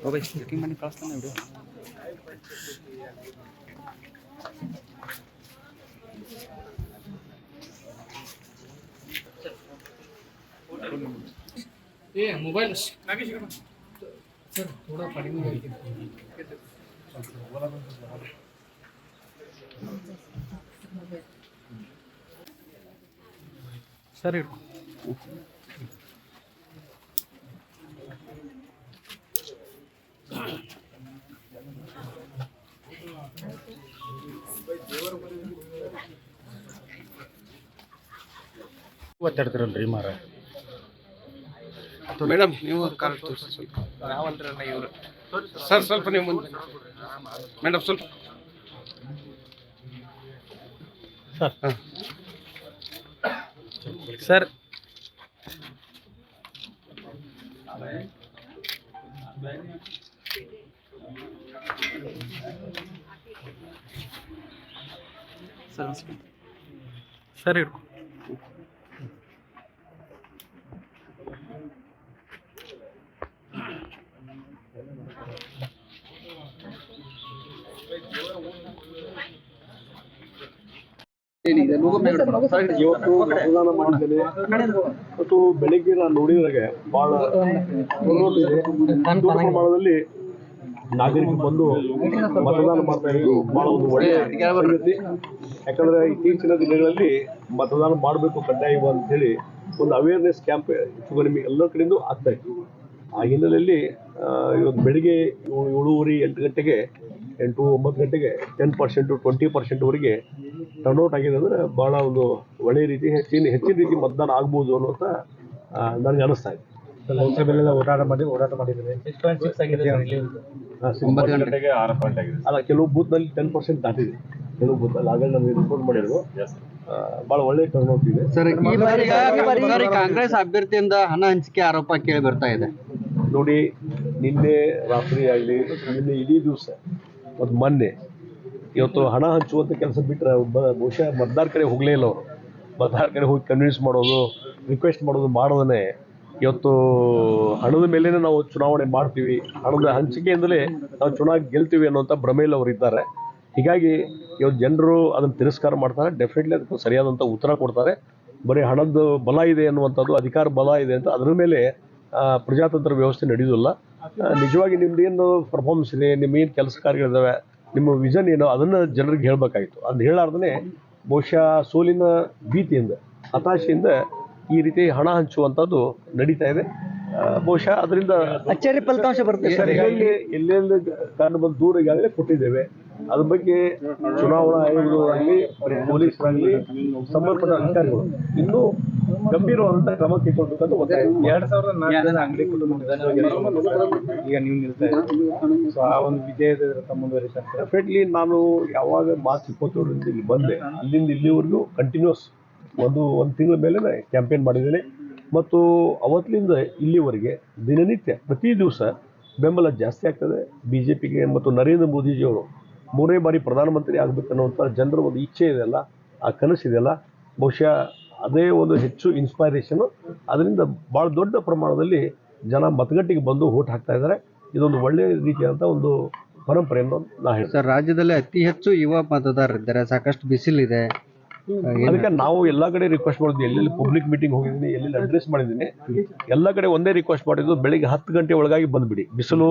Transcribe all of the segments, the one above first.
Booking ಮಾಡಿ ಕಳಿಸ್ತಾನೆ ಬಿಡು. ये मोबाइल सर थोड़ा पड़ी में सर ಒತ್ತಾಡ್ತಿರಲ್ರಿ ಮಾರ ಮೇಡಮ್ ನೀವು ಕಾರ್ ತೋರಿಸಿ ಸ್ವಲ್ಪ. ನಾವಂದ್ರಲ್ಲ ಇವರು ಸರ್ ಸ್ವಲ್ಪ ನೀವು ಮುಂದೆ ಮೇಡಮ್ ಸ್ವಲ್ಪ ಸರ್ ಸರ್ ಸರ್ ಇಡು. ಇವತ್ತು ಮತದಾನ ಮಾಡಿದ್ದೇನೆ ಮತ್ತು ಬೆಳಿಗ್ಗೆ ನಾನು ನೋಡಿದಾಗ ಬಹಳ ದೊಡ್ಡ ಪ್ರಮಾಣದಲ್ಲಿ ನಾಗರಿಕರು ಬಂದು ಮತದಾನ ಮಾಡ್ತಾ ಇರೋದು ಬಹಳ ಒಂದು ಒಳ್ಳೆಯ ಸಂಗತಿ. ಯಾಕಂದ್ರೆ ಇತ್ತೀಚಿನ ದಿನಗಳಲ್ಲಿ ಮತದಾನ ಮಾಡಬೇಕು ಕಡ್ಡಾಯ ಅಂತ ಹೇಳಿ ಒಂದು ಅವೇರ್ನೆಸ್ ಕ್ಯಾಂಪ್ ನಿಮಗೆ ಎಲ್ಲ ಕಡೆಯಿಂದ ಆಗ್ತಾ ಇತ್ತು. ಆ ಹಿನ್ನೆಲೆಯಲ್ಲಿ ಇವತ್ತು ಬೆಳಿಗ್ಗೆ 7:30 8 ಗಂಟೆಗೆ 8-9 ಗಂಟೆಗೆ 10% 20%ವರೆಗೆ ಟರ್ನ್ಔಟ್ ಆಗಿದೆ. ಅಂದರೆ ಭಾಳ ಒಂದು ಒಳ್ಳೆಯ ರೀತಿ ಹೆಚ್ಚಿನ ರೀತಿ ಮತದಾನ ಆಗ್ಬೋದು ಅನ್ನೋಂಥ ನನಗೆ ಅನಿಸ್ತಾ ಇದೆ. ಓಡಾಟ ಮಾಡಿದ್ದೇವೆ. 9 ಗಂಟೆಗೆ 6 ಪಾಯಿಂಟ್ ಆಗಿದೆ. ಅಲ್ಲ, ಕೆಲವು ಬೂತ್ನಲ್ಲಿ 10% ದಾಟಿದೆ. ಕೆಲವು ಬೂತ್ನಲ್ಲಿ ಆಗಲೇ ನಮಗೆ ರಿಪೋರ್ಟ್ ಮಾಡಿರೋದು ಭಾಳ ಒಳ್ಳೆ ಟರ್ನ್ಔಟ್ ಇದೆ. ಸರ್ ಈ ಬಾರಿ ಕಾಂಗ್ರೆಸ್ ಅಭ್ಯರ್ಥಿಯಿಂದ ಹಣ ಹಂಚಿಕೆ ಆರೋಪ ಕೇಳಿ ಬರ್ತಾ ಇದೆ. ನೋಡಿ, ನಿನ್ನೆ ರಾತ್ರಿ ಆಗಲಿ, ನಿನ್ನೆ ಇಡೀ ದಿವಸ ಮತ್ತು ಮೊನ್ನೆ ಇವತ್ತು ಹಣ ಹಂಚುವಂಥ ಕೆಲಸ ಬಿಟ್ಟರೆ ಬಹುಶಃ ಮತದಾರ ಕಡೆ ಹೋಗಲೇ ಇಲ್ಲ ಅವರು. ಮತದಾರ ಕಡೆ ಹೋಗಿ ಕನ್ವಿನ್ಸ್ ಮಾಡೋದು, ರಿಕ್ವೆಸ್ಟ್ ಮಾಡೋದು ಮಾಡೋದನ್ನೇ ಇವತ್ತು ಹಣದ ಮೇಲೇ ನಾವು ಚುನಾವಣೆ ಮಾಡ್ತೀವಿ, ಹಣದ ಹಂಚಿಕೆಯಿಂದಲೇ ನಾವು ಚುನಾವಣೆ ಗೆಲ್ತೀವಿ ಅನ್ನೋಂಥ ಭ್ರಮೆಯಲ್ಲಿ ಅವರು ಇದ್ದಾರೆ. ಹೀಗಾಗಿ ಇವತ್ತು ಜನರು ಅದನ್ನು ತಿರಸ್ಕಾರ ಮಾಡ್ತಾರೆ. ಡೆಫಿನೆಟ್ಲಿ ಅದಕ್ಕೆ ಸರಿಯಾದಂಥ ಉತ್ತರ ಕೊಡ್ತಾರೆ. ಬರೀ ಹಣದ ಬಲ ಇದೆ ಅನ್ನುವಂಥದ್ದು, ಅಧಿಕಾರ ಬಲ ಇದೆ ಅಂತ ಅದರ ಮೇಲೆ ಪ್ರಜಾತಂತ್ರ ವ್ಯವಸ್ಥೆ ನಡೆಯೋದಿಲ್ಲ. ನಿಜವಾಗಿ ನಿಮ್ದೇನು ಪರ್ಫಾರ್ಮೆನ್ಸ್ ಇದೆ, ನಿಮ್ಮೇನು ಕೆಲಸ ಕಾರ್ಯಗಳಿದ್ದಾವೆ, ನಿಮ್ಮ ವಿಷನ್ ಏನೋ ಅದನ್ನು ಜನರಿಗೆ ಹೇಳಬೇಕಾಗಿತ್ತು. ಅದು ಹೇಳಾರ್ದೇ ಬಹುಶಃ ಸೋಲಿನ ಭೀತಿಯಿಂದ, ಹತಾಶೆಯಿಂದ ಈ ರೀತಿ ಹಣ ಹಂಚುವಂಥದ್ದು ನಡೀತಾ ಇದೆ. ಬಹುಶಃ ಅದರಿಂದ ಅಚ್ಚರಿ ಫಲಿತಾಂಶ ಬರುತ್ತೆ. ಎಲ್ಲೆಲ್ಲಿ ಕಾರಣ ಬಂದು ದೂರ ಈಗಾಗಲೇ ಕೊಟ್ಟಿದ್ದೇವೆ. ಅದ್ರ ಬಗ್ಗೆ ಚುನಾವಣಾ ಆಯೋಗರಾಗಲಿ, ಪೊಲೀಸರಾಗಲಿ, ಸಂಬಂಧಪಟ್ಟ ಅಧಿಕಾರಿಗಳು ಇನ್ನೂ ಗಂಭೀರವಾದಂಥ ಕ್ರಮ ಕೈಗೊಳ್ಳಬೇಕಂತ ಒತ್ತಾಯ. 2004 ಅಂಗಡಿ ಈಗ ನೀವು ನಿಲ್ತಾ ಇದ್ದೀರಿ. ಸೊ ಆ ಒಂದು ವಿಜಯದ ಮುಂದುವರಿತಾರೆ. ಡೆಫಿನೆಟ್ಲಿ ನಾನು ಯಾವಾಗ ಮಾರ್ಚ್ 27ರಿಂದ ಇಲ್ಲಿ ಬಂದೆ, ಅಲ್ಲಿಂದ ಇಲ್ಲಿವರೆಗೂ ಕಂಟಿನ್ಯೂಸ್ ಒಂದು ತಿಂಗಳ ಮೇಲೆ ಕ್ಯಾಂಪೇನ್ ಮಾಡಿದ್ದೇನೆ. ಮತ್ತು ಅವತ್ತಿನಿಂದ ಇಲ್ಲಿವರೆಗೆ ದಿನನಿತ್ಯ ಪ್ರತಿ ದಿವಸ ಬೆಂಬಲ ಜಾಸ್ತಿ ಆಗ್ತದೆ BJPಗೆ. ಮತ್ತು ನರೇಂದ್ರ ಮೋದಿಜಿಯವರು 3ನೇ ಬಾರಿ ಪ್ರಧಾನಮಂತ್ರಿ ಆಗಬೇಕನ್ನುವಂಥ ಜನರ ಒಂದು ಇಚ್ಛೆ ಇದೆಯಲ್ಲ, ಆ ಕನಸಿದೆಯಲ್ಲ, ಬಹುಶಃ ಅದೇ ಒಂದು ಹೆಚ್ಚು ಇನ್ಸ್ಪೈರೇಷನು. ಅದರಿಂದ ಭಾಳ ದೊಡ್ಡ ಪ್ರಮಾಣದಲ್ಲಿ ಜನ ಮತಗಟ್ಟೆಗೆ ಬಂದು ವೋಟ್ ಹಾಕ್ತಾ ಇದ್ದಾರೆ. ಇದೊಂದು ಒಳ್ಳೆಯ ರೀತಿಯಾದಂಥ ಒಂದು ಪರಂಪರೆಯನ್ನು ನಾ ಹೇಳ್ತೀನಿ. ಸರ್, ರಾಜ್ಯದಲ್ಲಿ ಅತಿ ಹೆಚ್ಚು ಯುವ ಮತದಾರರಿದ್ದಾರೆ, ಸಾಕಷ್ಟು ಬಿಸಿಲಿದೆ. ಅದಕ್ಕೆ ನಾವು ಎಲ್ಲ ಕಡೆ ರಿಕ್ವೆಸ್ಟ್ ಮಾಡಿದ್ವಿ. ಎಲ್ಲೆಲ್ಲಿ ಪಬ್ಲಿಕ್ ಮೀಟಿಂಗ್ ಹೋಗಿದ್ದೀನಿ, ಎಲ್ಲೆಲ್ಲಿ ಅಡ್ರೆಸ್ ಮಾಡಿದ್ದೀನಿ, ಎಲ್ಲ ಕಡೆ ಒಂದೇ ರಿಕ್ವೆಸ್ಟ್ ಮಾಡಿದ್ದು, ಬೆಳಿಗ್ಗೆ 10 ಗಂಟೆ ಒಳಗಾಗಿ ಬಂದುಬಿಡಿ. ಬಿಸಿಲು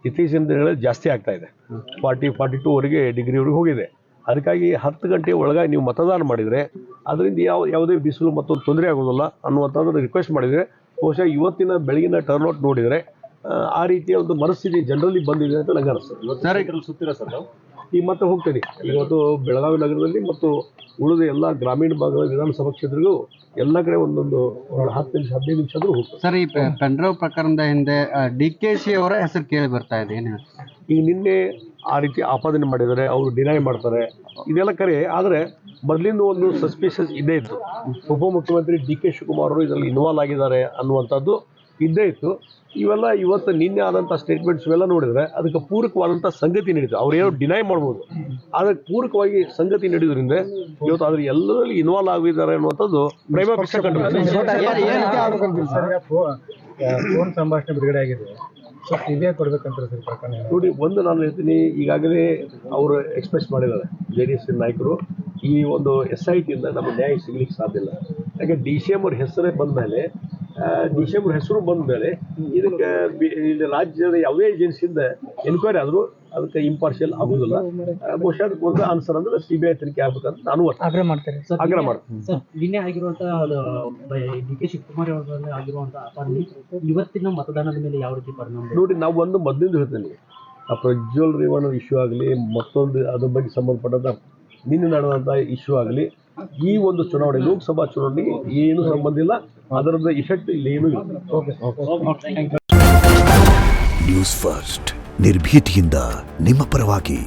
ಇತ್ತೀಚಿನ ದಿನಗಳಲ್ಲಿ ಜಾಸ್ತಿ ಆಗ್ತಾ ಇದೆ, 40-42 ಡಿಗ್ರಿವರೆಗೆ ಹೋಗಿದೆ. ಅದಕ್ಕಾಗಿ 10 ಗಂಟೆ ಒಳಗಾಗಿ ನೀವು ಮತದಾನ ಮಾಡಿದರೆ ಅದರಿಂದ ಯಾವುದೇ ಬಿಸಿಲು ಮತ್ತೊಂದು ತೊಂದರೆ ಆಗೋದಿಲ್ಲ ಅನ್ನುವಂಥದ್ದು ರಿಕ್ವೆಸ್ಟ್ ಮಾಡಿದರೆ, ಬಹುಶಃ ಇವತ್ತಿನ ಬೆಳಗಿನ ಟರ್ನ್ಔಟ್ ನೋಡಿದರೆ ಆ ರೀತಿಯ ಒಂದು ಮನಸ್ಥಿತಿ ಜನರಲ್ಲಿ ಬಂದಿದೆ ಅಂತ ನನಗೆ ಅನಿಸ್ತದೆ. ಸುತ್ತೀರಾ ಸರ್ ನಾವು? ಈಗ ಮತ್ತೆ ಹೋಗ್ತೇನೆ. ಇವತ್ತು ಬೆಳಗಾವಿ ನಗರದಲ್ಲಿ ಮತ್ತು ಉಳಿದ ಎಲ್ಲ ಗ್ರಾಮೀಣ ಭಾಗದ ವಿಧಾನಸಭಾ ಕ್ಷೇತ್ರಗಳು ಎಲ್ಲ ಕಡೆ ಒಂದೊಂದು 10 ನಿಮಿಷ 15 ನಿಮಿಷ ಆದರೂ ಹೋಗ್ತದೆ. ಸರ್, ಈ ಪೆನ್ಡ್ರೈವ್ ಪ್ರಕರಣದ ಹಿಂದೆ DKC ಅವರ ಹೆಸರು ಕೇಳಿ ಬರ್ತಾ ಇದೆ. ಏನು ಈಗ ನಿನ್ನೆ ಆ ರೀತಿ ಆಪಾದನೆ ಮಾಡಿದ್ದಾರೆ, ಅವರು ಡಿನೈ ಮಾಡ್ತಾರೆ, ಇದೆಲ್ಲ ಕರೆ. ಆದರೆ ಮೊದಲಿಂದ ಒಂದು ಸಸ್ಪಿಷಸ್ ಇದ್ದೇ ಇತ್ತು. ಉಪಮುಖ್ಯಮಂತ್ರಿ DK ಶಿವಕುಮಾರ್ ಅವರು ಇದರಲ್ಲಿ ಇನ್ವಾಲ್ವ್ ಆಗಿದ್ದಾರೆ ಅನ್ನುವಂಥದ್ದು ಇದ್ದೇ ಇತ್ತು. ಇವೆಲ್ಲ ಇವತ್ತು ನಿನ್ನೆ ಆದಂಥ ಸ್ಟೇಟ್ಮೆಂಟ್ಸ್ ಇವೆಲ್ಲ ನೋಡಿದ್ರೆ ಅದಕ್ಕೆ ಪೂರಕವಾದಂಥ ಸಂಗತಿ ನಡೀತು. ಅವ್ರು ಏನೋ ಡಿನೈ ಮಾಡ್ಬೋದು, ಅದಕ್ಕೆ ಪೂರಕವಾಗಿ ಸಂಗತಿ ನಡೆಯೋದ್ರಿಂದ ಇವತ್ತು ಅದ್ರ ಎಲ್ಲರಲ್ಲಿ ಇನ್ವಾಲ್ವ್ ಆಗಿದ್ದಾರೆ ಅನ್ನುವಂಥದ್ದು ಪ್ರೈಮ ಪಕ್ಷ ಕಂಡು ಫೋನ್ ಸಂಭಾಷಣೆ ಬಿಡುಗಡೆ ಆಗಿದೆ. ಸೊ ಸಿಬಿಐ ಕೊಡ್ಬೇಕಂತಾರೆ ಸರ್ ಪ್ರಕರಣ. ನೋಡಿ, ಒಂದು ನಾನು ಹೇಳ್ತೀನಿ, ಈಗಾಗಲೇ ಅವರು ಎಕ್ಸ್ಪ್ರೆಸ್ ಮಾಡಿದ್ದಾರೆ JDS ನಾಯಕರು, ಈ ಒಂದು SIT ಇಂದ ನಮಗೆ ನ್ಯಾಯ ಸಿಗ್ಲಿಕ್ಕೆ ಸಾಧ್ಯ ಇಲ್ಲ. ಯಾಕೆ DCM ಅವ್ರ ಹೆಸರೇ ಬಂದ ಮೇಲೆ, DCM ಅವ್ರ ಹೆಸರು ಬಂದ ಮೇಲೆ ಇದಕ್ಕೆ ಇಲ್ಲಿ ರಾಜ್ಯದ ಯಾವುದೇ ಏಜೆನ್ಸಿಯಿಂದ ಎನ್ಕ್ವೈರಿ ಆದರೂ ಅದಕ್ಕೆ ಇಂಪಾರ್ಷಿಯಲ್ ಆಗೋದಿಲ್ಲ. ಬಹುಶಃ ಅದಕ್ಕೆ ಒಂದು ಆನ್ಸರ್ ಅಂದ್ರೆ CBI ತನಿಖೆ ಆಗ್ಬೇಕಂತ ನಾನು ಆಗ್ರಹ ಮಾಡ್ತೀನಿ. ಸರ್, ನಿನ್ನೆ ಆಗಿರುವಂತಹ DK ಶಿವಕುಮಾರ್ ಅವರಲ್ಲಿ ಆಗಿರುವಂತಹ ಅಪಾರಣೆ ಇವತ್ತಿನ ಮತದಾನದ ಮೇಲೆ ಯಾವ ರೀತಿ ಪರಿಣಾಮ? ನೋಡಿ, ನಾವು ಒಂದು ಮೊದಲಿಂದ ಹೇಳ್ತೀನಿ, ಆ ಪ್ರಜ್ವಲ್ ರೇವಣ್ಣ ಇಶ್ಯೂ ಆಗಲಿ, ಮತ್ತೊಂದು ಅದ್ರ ಬಗ್ಗೆ ಸಂಬಂಧಪಟ್ಟಂಥ ನಿನ್ನೆ ನಡೆದಂಥ ಇಶ್ಯೂ ಆಗಲಿ, ಈ ಒಂದು ಚುನಾವಣೆ ಲೋಕಸಭಾ ಚುನಾವಣೆಗೆ ಏನು ಸಂಬಂಧ ಇಲ್ಲ, ಅದರದ ಇಫೆಕ್ಟ್ ಇಲ್ಲಿ ಏನೂ ಇಲ್ಲ. ನ್ಯೂಸ್ ಫಸ್ಟ್ ನಿರ್ಭೀತಿಯಿಂದ ನಿಮ್ಮ ಪರವಾಗಿ.